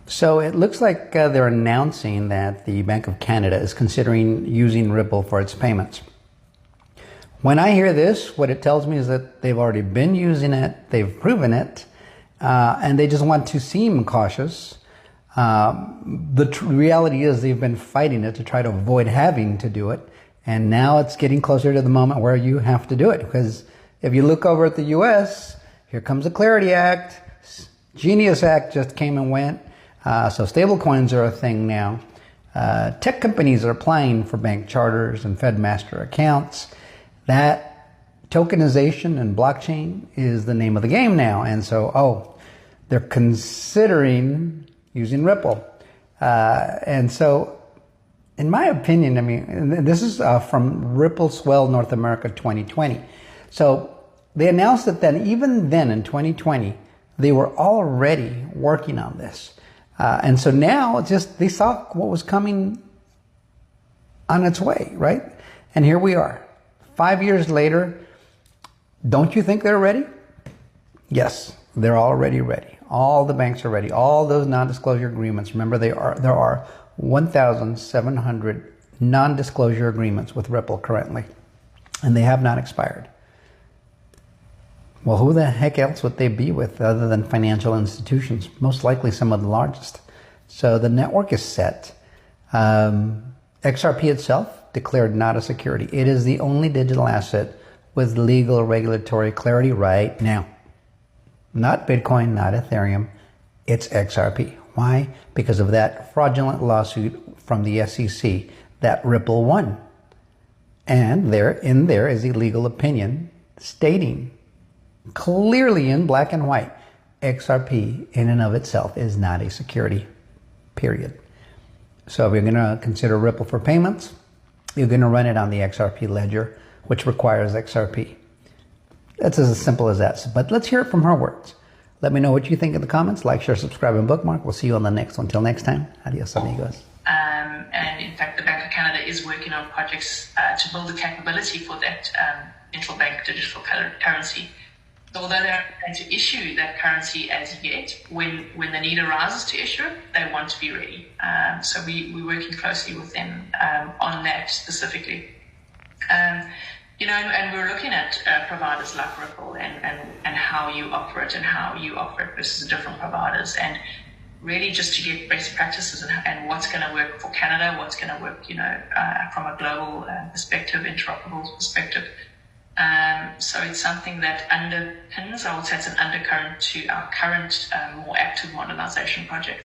So it looks like they're announcing that the Bank of Canada is considering using Ripple for its payments. When I hear this, what it tells me is that they've already been using it, they've proven it, and they just want to seem cautious. The reality is they've been fighting it to try to avoid having to do it, and now it's getting closer to the moment where you have to do it. Because if you look over at the US, here comes the Clarity Act, Genius Act just came and went. So stable coins are a thing now. Tech companies are applying for bank charters and FedMaster accounts. That tokenization and blockchain is the name of the game now. And so, they're considering using Ripple. And so, in my opinion, I mean, this is from Ripple Swell North America 2020. So they announced that then, even then in 2020, they were already working on this. And so now they saw what was coming on its way, right? And here we are, 5 years later. Don't you think they're ready? Yes, they're already ready. All the banks are ready. All those non-disclosure agreements. Remember, there are 1,700 non-disclosure agreements with Ripple currently, and they have not expired. Well, who the heck else would they be with other than financial institutions? Most likely some of the largest. So the network is set. XRP itself declared not a security. It is the only digital asset with legal regulatory clarity right now. Not Bitcoin, not Ethereum. It's XRP. Why? Because of that fraudulent lawsuit from the SEC that Ripple won. And there is a legal opinion stating clearly in black and white, XRP in and of itself is not a security, period. So if you're going to consider Ripple for payments, you're going to run it on the XRP ledger, which requires XRP. That's as simple as that. But let's hear it from her words. Let me know what you think in the comments. Like, share, subscribe, and bookmark. We'll see you on the next one. Until next time, adios, amigos. And in fact, the Bank of Canada is working on projects to build the capability for that central bank digital currency. So although they're not going to issue that currency as yet, when the need arises to issue it, they want to be ready. So we're working closely with them on that specifically. And we're looking at providers like Ripple and how you operate versus different providers, and really just to get best practices and what's going to work for Canada, what's going to work, from a global perspective, interoperable perspective. So it's something that underpins, I would say it's an undercurrent to our current more active modernization project.